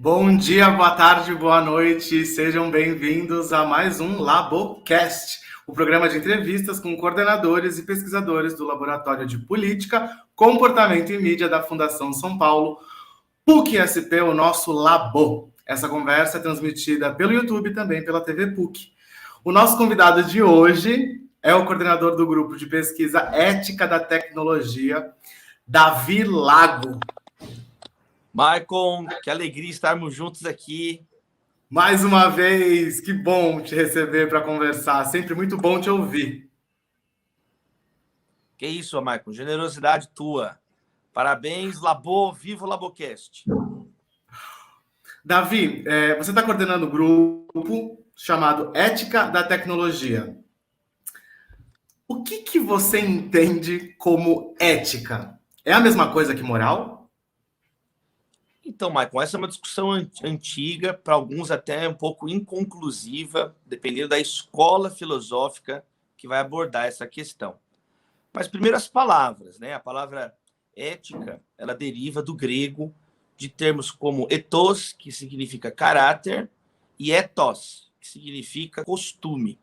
Bom dia, boa tarde, boa noite, sejam bem-vindos a mais um Labocast, o programa de entrevistas com coordenadores e pesquisadores do Laboratório de Política, Comportamento e Mídia da Fundação São Paulo, PUC-SP, o nosso Labo. Essa conversa é transmitida pelo YouTube e também pela TV PUC. O nosso convidado de hoje é o coordenador do grupo de pesquisa Ética da Tecnologia, Davi Lago. Maicon, que alegria estarmos juntos aqui. Mais uma vez, que bom te receber para conversar. Sempre muito bom te ouvir. Que isso, Maicon, generosidade tua. Parabéns, Labo, viva o Labocast. Davi, você está coordenando um grupo chamado Ética da Tecnologia. O que você entende como ética? É a mesma coisa que moral? Então, Maicon, essa é uma discussão antiga, para alguns até um pouco inconclusiva, dependendo da escola filosófica que vai abordar essa questão. Mas primeiro as palavras, né? A palavra ética, ela deriva do grego de termos como ethos, que significa caráter, e ethos, que significa costume.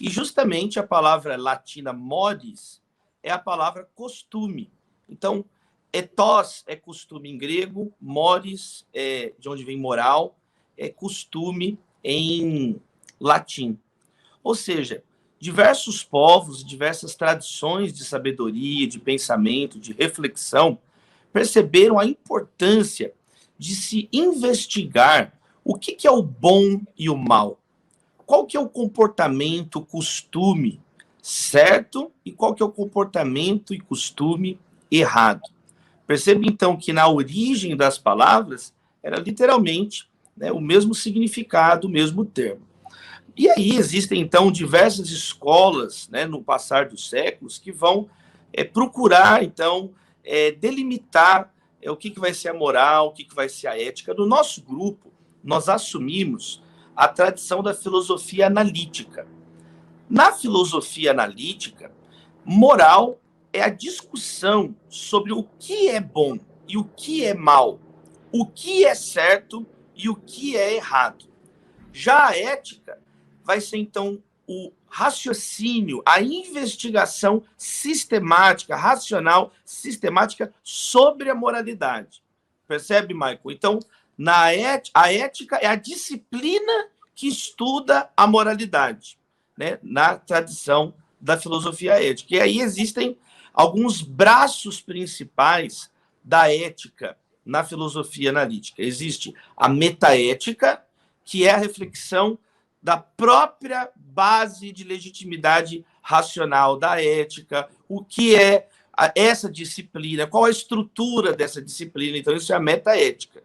E justamente a palavra latina mores é a palavra costume. Então, ethos é costume em grego, mores é de onde vem moral, é costume em latim. Ou seja, diversos povos, diversas tradições de sabedoria, de pensamento, de reflexão, perceberam a importância de se investigar o que é o bom e o mal. Qual que é o comportamento, o costume certo e qual que é o comportamento e costume errado. Percebe, então, que na origem das palavras era literalmente, né, o mesmo significado, o mesmo termo. E aí existem, então, diversas escolas, né, no passar dos séculos que vão procurar, então, delimitar o que vai ser a moral, o que vai ser a ética. No nosso grupo, nós assumimos a tradição da filosofia analítica. Na filosofia analítica, moral é a discussão sobre o que é bom e o que é mal, o que é certo e o que é errado. Já a ética vai ser, então, o raciocínio, a investigação sistemática, racional, sistemática sobre a moralidade. Percebe, Michael? Então, a ética é a disciplina que estuda a moralidade, né? Na tradição da filosofia ética. E aí existem alguns braços principais da ética na filosofia analítica. Existe a metaética, que é a reflexão da própria base de legitimidade racional da ética, o que é essa disciplina, qual a estrutura dessa disciplina. Então, isso é a metaética.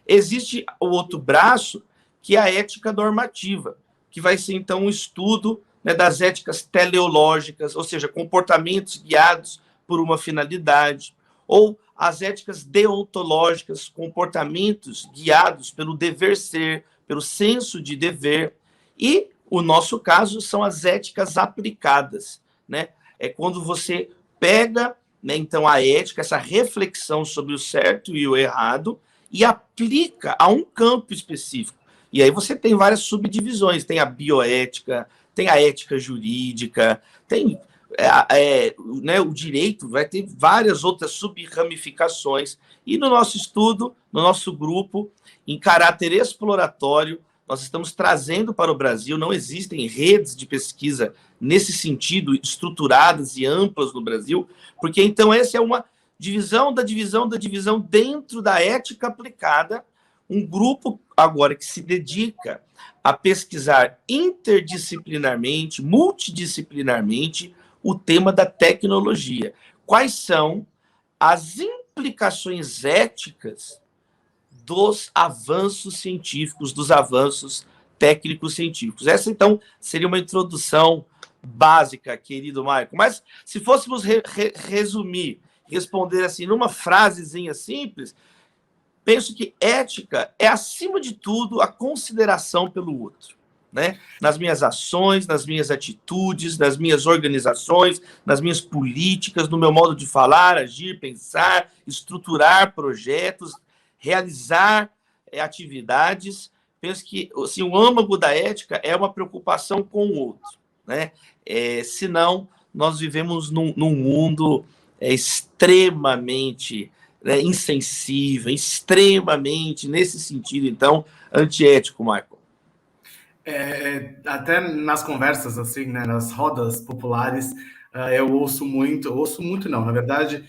Existe o outro braço, que é a ética normativa, que vai ser, então, um estudo, né, das éticas teleológicas, ou seja, comportamentos guiados por uma finalidade, ou as éticas deontológicas, comportamentos guiados pelo dever ser, pelo senso de dever. E o nosso caso são as éticas aplicadas, né? É quando você pega, né, então, a ética, essa reflexão sobre o certo e o errado, e aplica a um campo específico. E aí você tem várias subdivisões, tem a bioética, tem a ética jurídica, tem né, o direito, vai ter várias outras sub-ramificações. E no nosso estudo, no nosso grupo, em caráter exploratório, nós estamos trazendo para o Brasil, não existem redes de pesquisa nesse sentido, estruturadas e amplas no Brasil, porque então essa é uma divisão da divisão da divisão dentro da ética aplicada, um grupo agora que se dedica a pesquisar interdisciplinarmente, multidisciplinarmente, o tema da tecnologia. Quais são as implicações éticas dos avanços científicos, dos avanços técnicos científicos? Essa, então, seria uma introdução básica, querido Maicon. Mas, se fôssemos resumir, responder assim, numa frasezinha simples, penso que ética é, acima de tudo, a consideração pelo outro, né? Nas minhas ações, nas minhas atitudes, nas minhas organizações, nas minhas políticas, no meu modo de falar, agir, pensar, estruturar projetos, realizar atividades. Penso que assim, o âmago da ética é uma preocupação com o outro, né? Senão, nós vivemos num mundo extremamente, né, insensível, extremamente, nesse sentido, então, antiético, Michael. Até nas conversas, assim, né, nas rodas populares, eu ouço muito não, na verdade,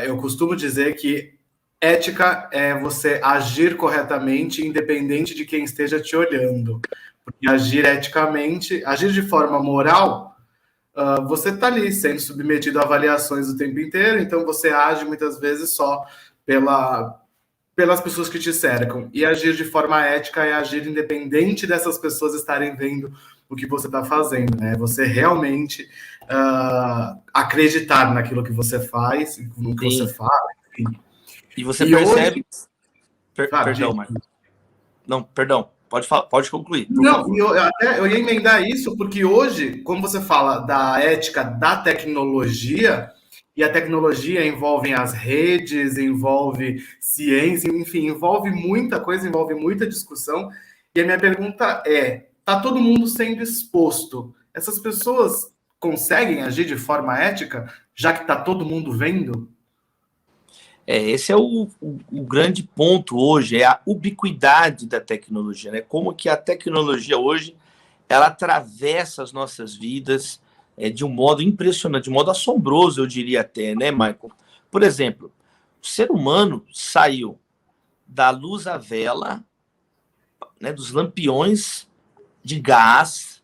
eu costumo dizer que ética é você agir corretamente, independente de quem esteja te olhando. Porque agir eticamente, agir de forma moral, você está ali sendo submetido a avaliações o tempo inteiro, então você age muitas vezes só pelas pessoas que te cercam. E agir de forma ética é agir independente dessas pessoas estarem vendo o que você está fazendo, né? Você realmente acreditar naquilo que você faz, no que você Sim. fala, enfim. E você percebe... Hoje... Perdão, Michael. Não, perdão. Pode concluir, por Não, favor. eu ia emendar isso, porque hoje, como você fala da ética da tecnologia, e a tecnologia envolve as redes, envolve ciência, enfim, envolve muita coisa, envolve muita discussão. E a minha pergunta é: está todo mundo sendo exposto? Essas pessoas conseguem agir de forma ética, já que está todo mundo vendo? Esse é o grande ponto hoje, é a ubiquidade da tecnologia, né? Como que a tecnologia hoje, ela atravessa as nossas vidas de um modo impressionante, de um modo assombroso, eu diria até, né, Michael? Por exemplo, o ser humano saiu da luz à vela, né, dos lampiões de gás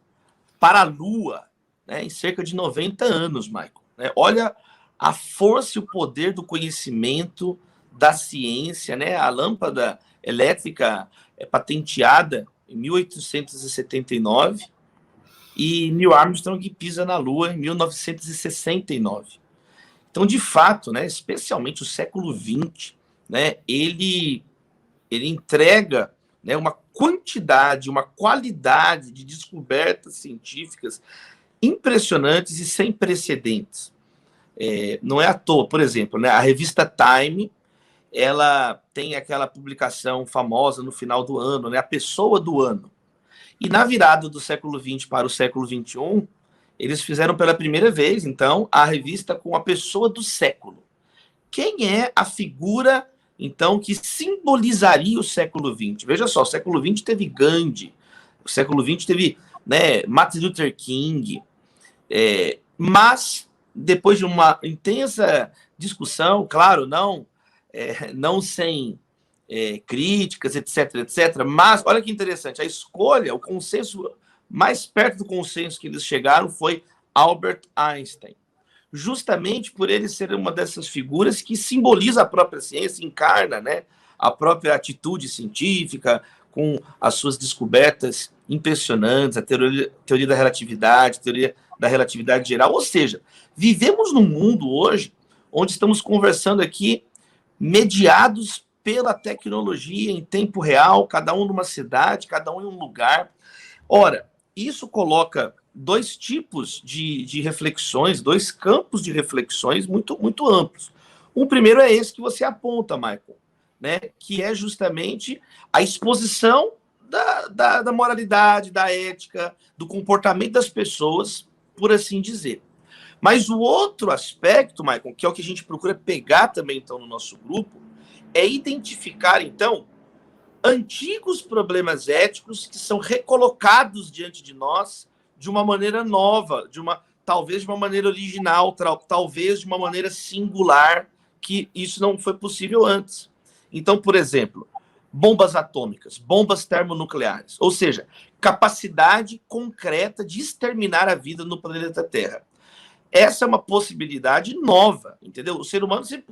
para a Lua, né, em cerca de 90 anos, Michael. Né? Olha a força e o poder do conhecimento, da ciência, né? A lâmpada elétrica é patenteada em 1879 e Neil Armstrong pisa na Lua em 1969. Então, de fato, né, especialmente o século XX, né, ele entrega, né, uma quantidade, uma qualidade de descobertas científicas impressionantes e sem precedentes. Não é à toa, por exemplo, né, a revista Time, ela tem aquela publicação famosa no final do ano, né, a pessoa do ano. E na virada do século XX para o século XXI, eles fizeram pela primeira vez, então, a revista com a pessoa do século. Quem é a figura, então, que simbolizaria o século XX? Veja só, o século XX teve Gandhi, o século XX teve, né, Martin Luther King, mas depois de uma intensa discussão, claro, não sem críticas, etc., mas olha que interessante, a escolha, o consenso, mais perto do consenso que eles chegaram foi Albert Einstein, justamente por ele ser uma dessas figuras que simboliza a própria ciência, encarna, né, a própria atitude científica, com as suas descobertas impressionantes, a teoria da relatividade, teoria da relatividade geral. Ou seja, vivemos num mundo hoje onde estamos conversando aqui mediados pela tecnologia em tempo real, cada um numa cidade, cada um em um lugar. Ora, isso coloca dois tipos de reflexões, dois campos de reflexões muito, muito amplos. O primeiro é esse que você aponta, Michael, né? Que é justamente a exposição da moralidade, da ética, do comportamento das pessoas, por assim dizer. Mas o outro aspecto, Michael, que é o que a gente procura pegar também então no nosso grupo, é identificar então antigos problemas éticos que são recolocados diante de nós de uma maneira nova, talvez de uma maneira original, talvez de uma maneira singular, que isso não foi possível antes. Então, por exemplo, bombas atômicas, bombas termonucleares, ou seja, capacidade concreta de exterminar a vida no planeta Terra. Essa é uma possibilidade nova, entendeu? O ser humano sempre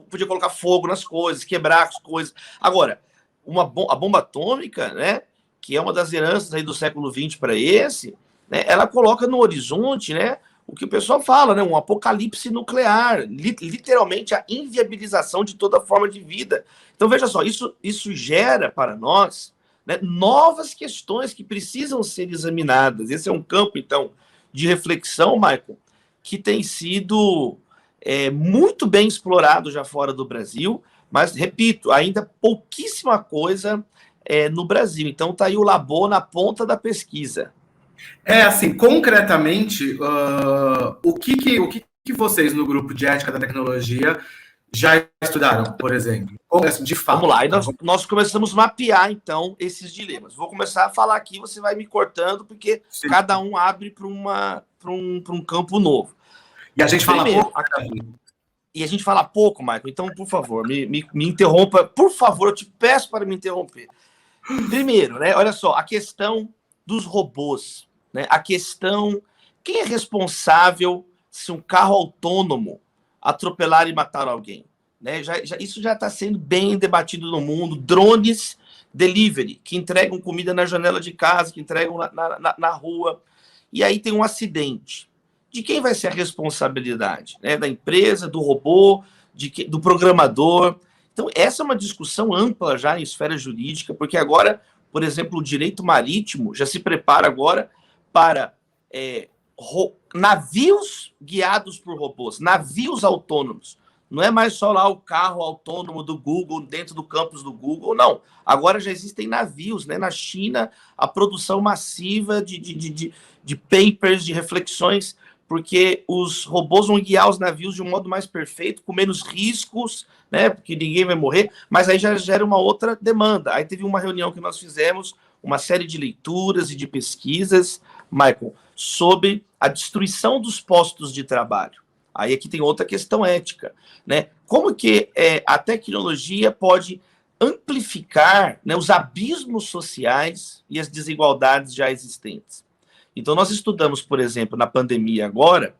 podia colocar fogo nas coisas, quebrar as coisas. Agora, a bomba atômica, né, que é uma das heranças aí do século XX para esse, né, ela coloca no horizonte, né, o que o pessoal fala, né, um apocalipse nuclear, literalmente a inviabilização de toda forma de vida. Então, veja só, isso gera para nós, né, novas questões que precisam ser examinadas. Esse é um campo, então, de reflexão, Michael, que tem sido muito bem explorado já fora do Brasil, Mas, repito, ainda pouquíssima coisa no Brasil. Então, está aí o Labo na ponta da pesquisa. Assim, concretamente, o que vocês no grupo de ética da tecnologia já estudaram, por exemplo? Assim, de fato. Vamos lá, e nós começamos a mapear, então, esses dilemas. Vou começar a falar aqui, você vai me cortando, porque Sim. Cada um abre para um campo novo. E a gente fala pouco, E a gente fala pouco, Michael, então, por favor, me interrompa. Por favor, eu te peço para me interromper. Primeiro, né, olha só, a questão dos robôs, né, a questão, quem é responsável se um carro autônomo atropelar e matar alguém? Né? Isso já está sendo bem debatido no mundo. Drones delivery, que entregam comida na janela de casa, que entregam na rua. E aí tem um acidente. De quem vai ser a responsabilidade? Né? Da empresa, do robô, do programador? Então, essa é uma discussão ampla já em esfera jurídica, porque agora, por exemplo, o direito marítimo já se prepara agora para navios guiados por robôs, navios autônomos. Não é mais só lá o carro autônomo do Google, dentro do campus do Google, não. Agora já existem navios, né? Na China, a produção massiva de papers, de reflexões, porque os robôs vão guiar os navios de um modo mais perfeito, com menos riscos, né? Porque ninguém vai morrer, mas aí já gera uma outra demanda. Aí teve uma reunião que nós fizemos, uma série de leituras e de pesquisas, Michael, sobre a destruição dos postos de trabalho. Aí aqui tem outra questão ética, né? Como que a tecnologia pode amplificar, né, os abismos sociais e as desigualdades já existentes? Então, nós estudamos, por exemplo, na pandemia agora,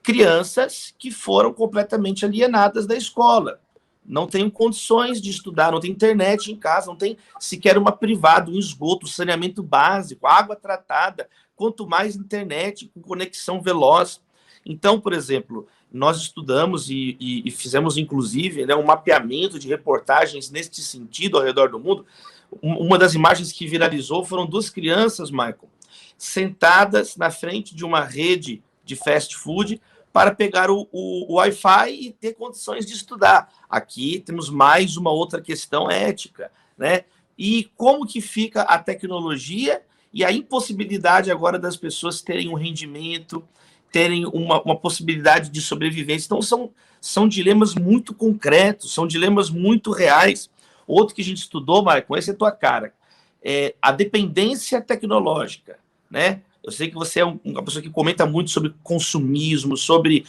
crianças que foram completamente alienadas da escola. Não têm condições de estudar, não tem internet em casa, não tem sequer uma privada, um esgoto, saneamento básico, água tratada, quanto mais internet com conexão veloz. Então, por exemplo, nós estudamos e fizemos, inclusive, né, um mapeamento de reportagens neste sentido ao redor do mundo. Uma das imagens que viralizou foram duas crianças, Michael, sentadas na frente de uma rede de fast food para pegar o Wi-Fi e ter condições de estudar. Aqui temos mais uma outra questão ética, né? E como que fica a tecnologia e a impossibilidade agora das pessoas terem um rendimento, terem uma possibilidade de sobrevivência. Então, são dilemas muito concretos, são dilemas muito reais. Outro que a gente estudou, Maicon, esse é tua cara, a dependência tecnológica, né? Eu sei que você é uma pessoa que comenta muito sobre consumismo, sobre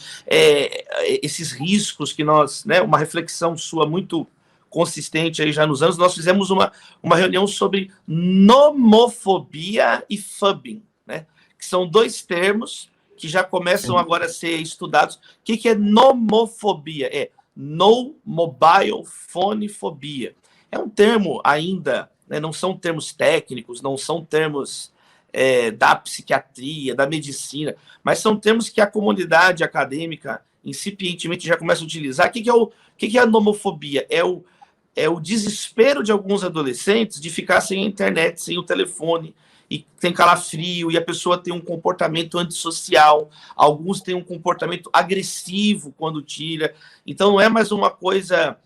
esses riscos que nós, né, uma reflexão sua muito consistente aí já nos anos. Nós fizemos uma reunião sobre nomofobia e fubbing, né? Que são dois termos que já começam agora a ser estudados. O que é nomofobia? É no mobile phone fobia. É um termo ainda, né, não são termos técnicos, não são termos da psiquiatria, da medicina, mas são termos que a comunidade acadêmica incipientemente já começa a utilizar. O que é a nomofobia? É o desespero de alguns adolescentes de ficar sem a internet, sem o telefone, e tem calafrio, e a pessoa tem um comportamento antissocial, alguns têm um comportamento agressivo quando tira. Então, não é mais uma coisa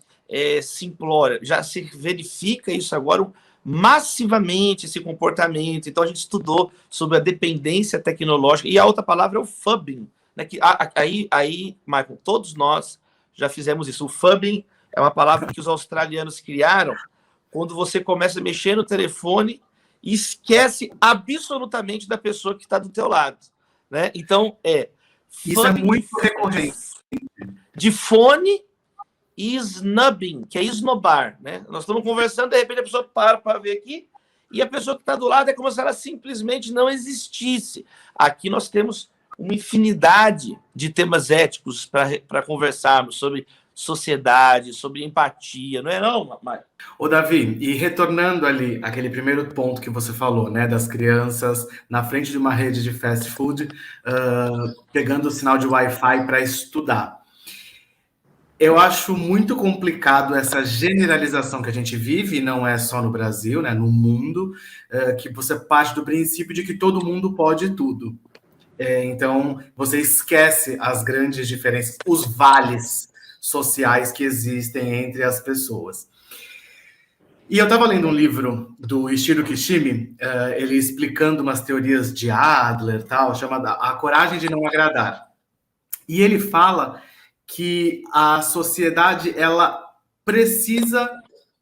simplória, já se verifica isso agora massivamente, esse comportamento. Então, a gente estudou sobre a dependência tecnológica, e a outra palavra é o fubbing, né? Que, aí, Michael, todos nós já fizemos isso. O fubbing é uma palavra que os australianos criaram quando você começa a mexer no telefone e esquece absolutamente da pessoa que está do teu lado, né? Então, isso é muito recorrente. De fone e snubbing, que é esnobar, né? Nós estamos conversando, de repente a pessoa para ver aqui, e a pessoa que está do lado é como se ela simplesmente não existisse. Aqui nós temos uma infinidade de temas éticos para conversarmos sobre sociedade, sobre empatia, não é não, Mário? Ô, Davi, e retornando ali, aquele primeiro ponto que você falou, né, das crianças na frente de uma rede de fast food, pegando o sinal de Wi-Fi para estudar. Eu acho muito complicado essa generalização que a gente vive, e não é só no Brasil, né, no mundo, que você parte do princípio de que todo mundo pode tudo. Então, você esquece as grandes diferenças, os vales sociais que existem entre as pessoas. E eu estava lendo um livro do Ishiro Kishimi, ele explicando umas teorias de Adler, tal, chamada A Coragem de Não Agradar. E ele fala que a sociedade, ela precisa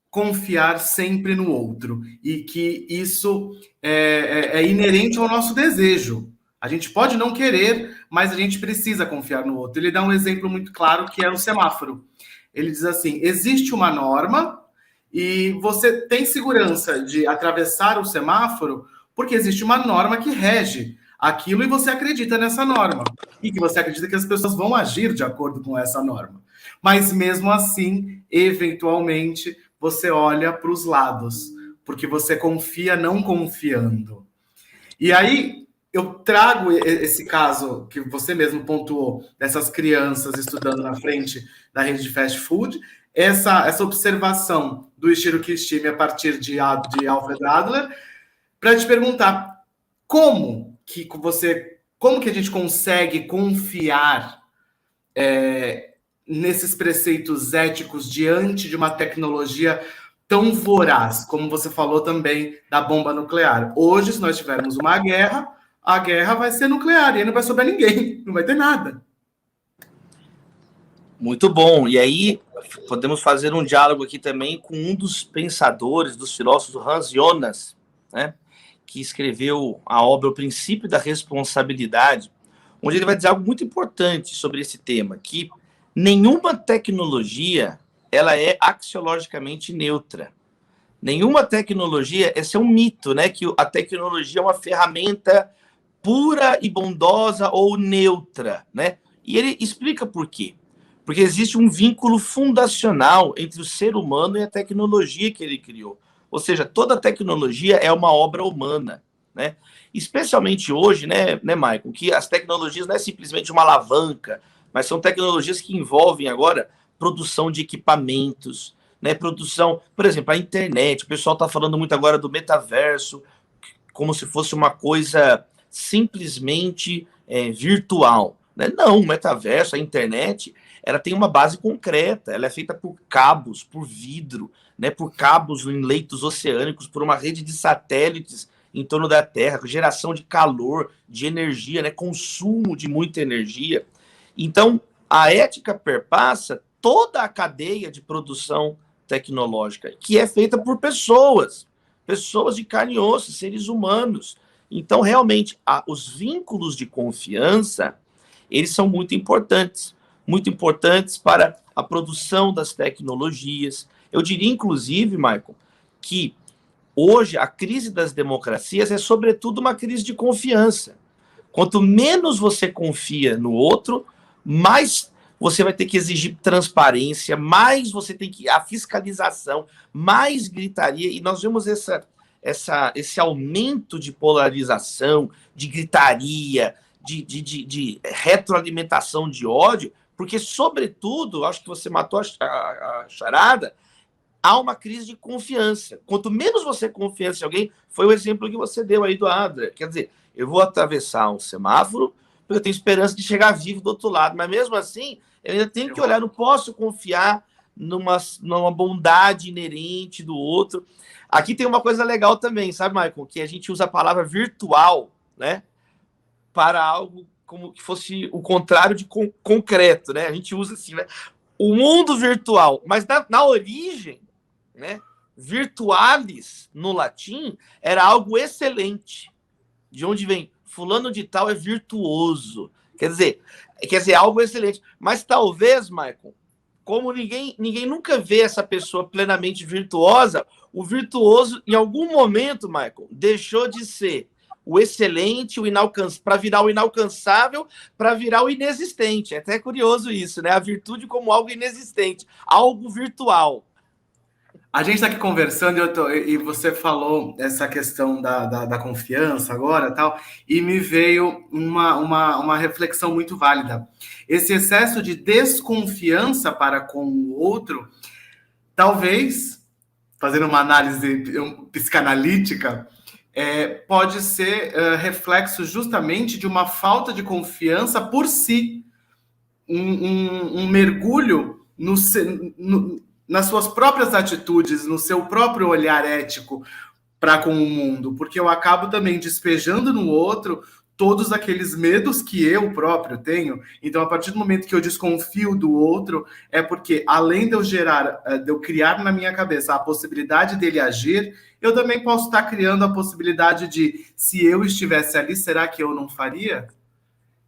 confiar sempre no outro, e que isso é inerente ao nosso desejo. A gente pode não querer, mas a gente precisa confiar no outro. Ele dá um exemplo muito claro, que é o semáforo. Ele diz assim, existe uma norma, e você tem segurança de atravessar o semáforo porque existe uma norma que rege aquilo e você acredita nessa norma. E que você acredita que as pessoas vão agir de acordo com essa norma. Mas mesmo assim, eventualmente, você olha para os lados, porque você confia não confiando. E aí, eu trago esse caso que você mesmo pontuou, dessas crianças estudando na frente da rede de fast food, essa observação do Ishiro Kishimi a partir de Alfred Adler, para te perguntar como que a gente consegue confiar nesses preceitos éticos diante de uma tecnologia tão voraz, como você falou também da bomba nuclear. Hoje, se nós tivermos uma guerra, a guerra vai ser nuclear, e aí não vai sobrar ninguém, não vai ter nada. Muito bom. E aí, podemos fazer um diálogo aqui também com um dos pensadores, dos filósofos, Hans Jonas, né, que escreveu a obra O Princípio da Responsabilidade, onde ele vai dizer algo muito importante sobre esse tema, que nenhuma tecnologia ela é axiologicamente neutra. Nenhuma tecnologia, esse é um mito, né, que a tecnologia é uma ferramenta pura e bondosa ou neutra, né? E ele explica por quê. Porque existe um vínculo fundacional entre o ser humano e a tecnologia que ele criou. Ou seja, toda tecnologia é uma obra humana, né? Especialmente hoje, né, Michael, que as tecnologias não é simplesmente uma alavanca, mas são tecnologias que envolvem agora produção de equipamentos, né? Produção, por exemplo, a internet. O pessoal está falando muito agora do metaverso, como se fosse uma coisa simplesmente virtual, né? Não, o metaverso, a internet, ela tem uma base concreta, ela é feita por cabos, por vidro, né, por cabos em leitos oceânicos, por uma rede de satélites em torno da Terra, geração de calor, de energia, né, consumo de muita energia. Então, a ética perpassa toda a cadeia de produção tecnológica, que é feita por pessoas de carne e osso, seres humanos. Então, realmente, os vínculos de confiança, eles são muito importantes para a produção das tecnologias. Eu diria, inclusive, Michael, que hoje a crise das democracias é, sobretudo, uma crise de confiança. Quanto menos você confia no outro, mais você vai ter que exigir transparência, mais você tem que... a fiscalização, mais gritaria, e nós vemos esse aumento de polarização, de gritaria, de retroalimentação de ódio, porque, sobretudo, acho que você matou a charada, há uma crise de confiança. Quanto menos você confia em alguém, foi o exemplo que você deu aí do Adler. Quer dizer, eu vou atravessar um semáforo, porque eu tenho esperança de chegar vivo do outro lado, mas mesmo assim, eu ainda tenho que olhar, não posso confiar numa bondade inerente do outro. Aqui tem uma coisa legal também, sabe, Michael? Que a gente usa a palavra virtual, né, para algo como que fosse o contrário de concreto, né? A gente usa assim, né? O mundo virtual, mas na origem, né? Virtualis, no latim, era algo excelente. De onde vem? Fulano de tal é virtuoso. Quer dizer, algo excelente. Mas talvez, Michael, como ninguém nunca vê essa pessoa plenamente virtuosa, o virtuoso, em algum momento, Michael, deixou de ser o excelente, o inalcançável, para virar o inalcançável, para virar o inexistente. É até curioso isso, né? A virtude como algo inexistente, algo virtual. A gente está aqui conversando e você falou essa questão da confiança agora, tal, e me veio uma reflexão muito válida. Esse excesso de desconfiança para com o outro, talvez, fazendo uma análise psicanalítica, pode ser reflexo justamente de uma falta de confiança por si, um mergulho no, nas suas próprias atitudes, no seu próprio olhar ético para com o mundo, porque eu acabo também despejando no outro todos aqueles medos que eu próprio tenho. Então, a partir do momento que eu desconfio do outro, é porque, além de eu criar na minha cabeça a possibilidade dele agir, eu também posso estar criando a possibilidade de, se eu estivesse ali, será que eu não faria?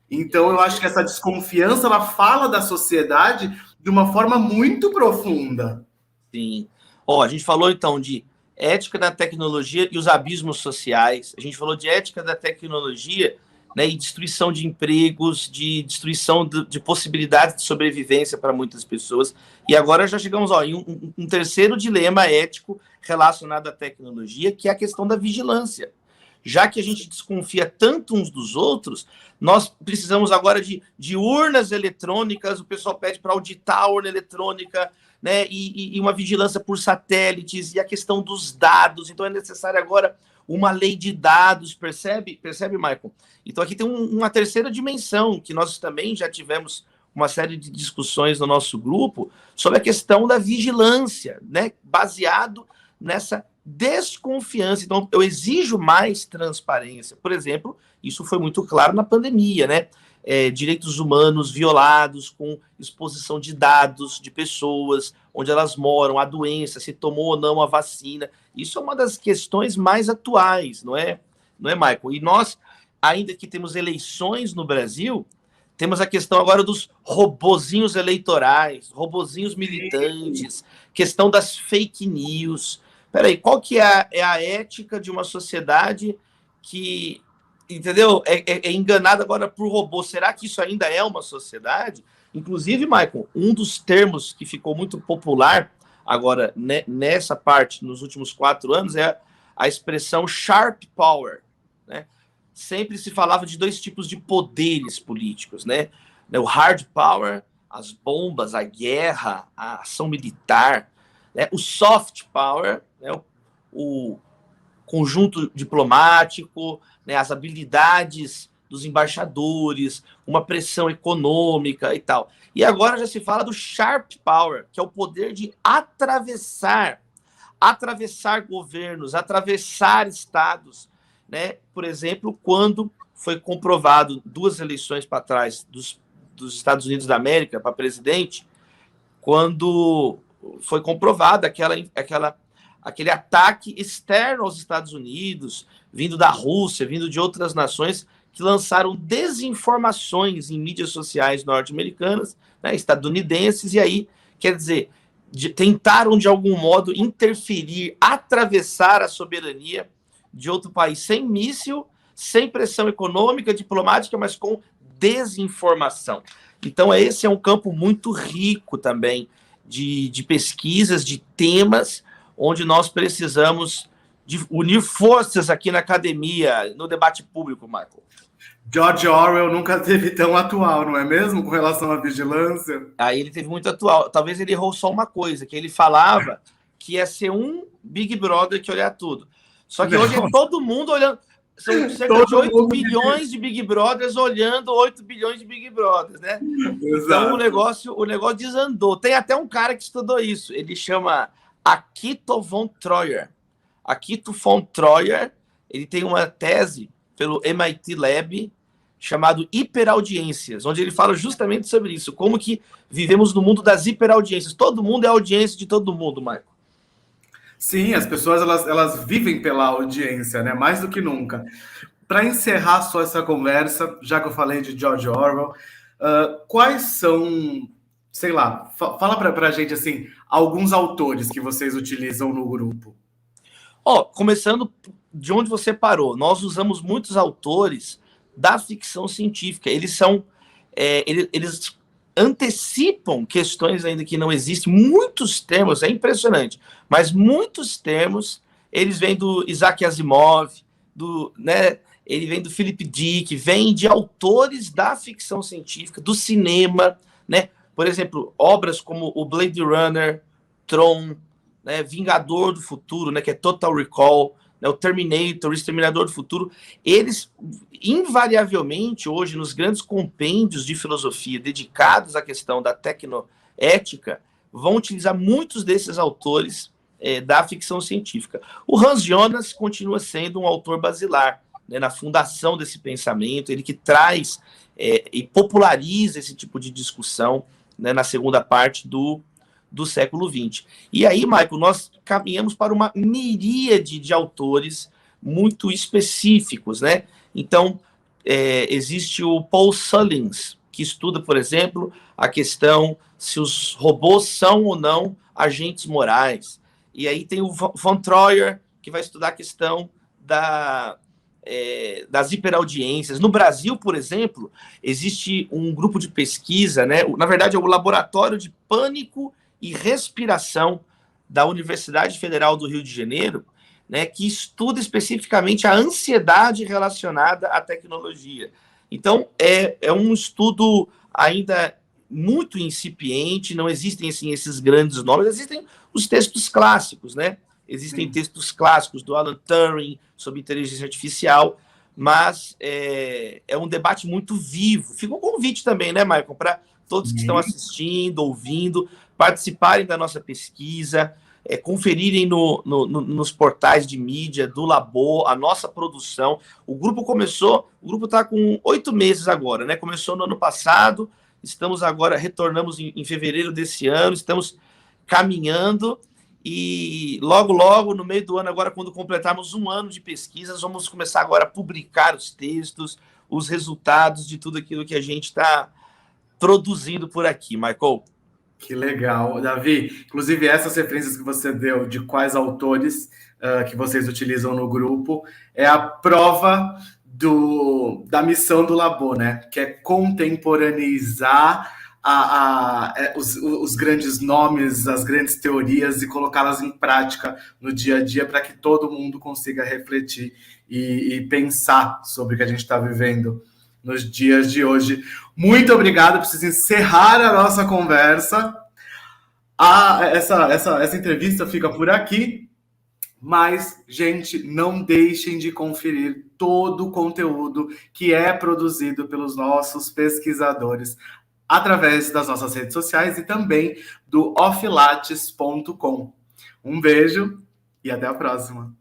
Então, eu acho que essa desconfiança, ela fala da sociedade de uma forma muito profunda. Sim. A gente falou, então, de ética da tecnologia e os abismos sociais. A gente falou de ética da tecnologia, né, e destruição de empregos, de destruição de possibilidades de sobrevivência para muitas pessoas. E agora já chegamos em um terceiro dilema ético relacionado à tecnologia, que é a questão da vigilância. Já que a gente desconfia tanto uns dos outros, nós precisamos agora de urnas eletrônicas, o pessoal pede para auditar a urna eletrônica, né, e uma vigilância por satélites, e a questão dos dados. Então é necessário agora uma lei de dados, percebe, Michael? Então aqui tem uma terceira dimensão, que nós também já tivemos uma série de discussões no nosso grupo, sobre a questão da vigilância, né, baseado nessa desconfiança. Então, eu exijo mais transparência. Por exemplo, isso foi muito claro na pandemia, né? Direitos humanos violados com exposição de dados de pessoas, onde elas moram, a doença, se tomou ou não a vacina. Isso é uma das questões mais atuais, não é, Michael? E nós, ainda que temos eleições no Brasil, temos a questão agora dos robozinhos eleitorais, robozinhos militantes, questão das fake news. Peraí, qual que é a ética de uma sociedade que, entendeu, é enganada agora por robô? Será que isso ainda é uma sociedade? Inclusive, Michael, um dos termos que ficou muito popular agora nessa parte, nos últimos 4 anos, é a expressão sharp power, né? Sempre se falava de 2 tipos de poderes políticos, né? O hard power, as bombas, a guerra, a ação militar, né? O soft power, né? O conjunto diplomático, né? As habilidades dos embaixadores, uma pressão econômica e tal. E agora já se fala do sharp power, que é o poder de atravessar governos, atravessar estados, né? Por exemplo, quando foi comprovado 2 eleições para trás dos Estados Unidos da América para presidente, quando foi comprovado aquele ataque externo aos Estados Unidos, vindo da Rússia, vindo de outras nações, que lançaram desinformações em mídias sociais norte-americanas, né, estadunidenses, e aí, quer dizer, tentaram de algum modo interferir, atravessar a soberania de outro país sem míssil, sem pressão econômica, diplomática, mas com desinformação. Então, esse é um campo muito rico também de pesquisas, de temas, onde nós precisamos de unir forças aqui na academia, no debate público, Michael. George Orwell nunca teve tão atual, não é mesmo? Com relação à vigilância. Aí ele teve muito atual. Talvez ele errou só uma coisa, que ele falava que ia ser um Big Brother que olhar tudo. Só que hoje é todo mundo olhando. São cerca de 8 bilhões de Big Brothers olhando 8 bilhões de Big Brothers, né? Exato. Então o negócio desandou. Tem até um cara que estudou isso. Ele chama Akito von Troyer. Akito von Troyer, ele tem uma tese pelo MIT Lab chamado Hiperaudiências, onde ele fala justamente sobre isso, como que vivemos no mundo das hiperaudiências. Todo mundo é audiência de todo mundo, Marco. Sim, as pessoas elas vivem pela audiência, né? Mais do que nunca. Para encerrar só essa conversa, já que eu falei de George Orwell, quais são, sei lá, fala para a gente assim, alguns autores que vocês utilizam no grupo. Começando de onde você parou, nós usamos muitos autores da ficção científica. Eles são, eles antecipam questões ainda que não existem. Muitos termos, é impressionante, mas muitos termos, eles vêm do Isaac Asimov, né, ele vem do Philip Dick, vem de autores da ficção científica, do cinema, né? Por exemplo, obras como o Blade Runner, Tron, né, Vingador do Futuro, né, que é Total Recall, né, o Terminator, o Exterminador do Futuro, eles invariavelmente hoje nos grandes compêndios de filosofia dedicados à questão da ética, vão utilizar muitos desses autores da ficção científica. O Hans Jonas continua sendo um autor basilar, né, na fundação desse pensamento, ele que traz e populariza esse tipo de discussão, né, na segunda parte do século XX. E aí, Michael, nós caminhamos para uma miríade de autores muito específicos, né? Então, existe o Paul Sullins, que estuda, por exemplo, a questão se os robôs são ou não agentes morais. E aí tem o von Troyer, que vai estudar a questão das hiperaudiências. No Brasil, por exemplo, existe um grupo de pesquisa, né? Na verdade, é o Laboratório de Pânico e Respiração da Universidade Federal do Rio de Janeiro, né, que estuda especificamente a ansiedade relacionada à tecnologia. Então, é um estudo ainda muito incipiente, não existem assim, esses grandes nomes, existem os textos clássicos, né? Existem textos clássicos do Alan Turing sobre inteligência artificial, mas é um debate muito vivo. Fica um convite também, né, Michael, para todos que estão assistindo, ouvindo, participarem da nossa pesquisa, conferirem nos portais de mídia do Labo, a nossa produção. O grupo está com 8 meses agora, né? Começou no ano passado, estamos agora, retornamos em fevereiro desse ano, estamos caminhando e logo, logo, no meio do ano, agora, quando completarmos 1 ano de pesquisas, vamos começar agora a publicar os textos, os resultados de tudo aquilo que a gente está produzindo por aqui, Michael. Que legal, Davi. Inclusive, essas referências que você deu de quais autores que vocês utilizam no grupo é a prova da missão do Labo, né? Que é contemporaneizar os grandes nomes, as grandes teorias e colocá-las em prática no dia a dia para que todo mundo consiga refletir e pensar sobre o que a gente está vivendo nos dias de hoje. Muito obrigado. Preciso encerrar a nossa conversa. Essa entrevista fica por aqui. Mas, gente, não deixem de conferir todo o conteúdo que é produzido pelos nossos pesquisadores através das nossas redes sociais e também do offlates.com. Um beijo e até a próxima.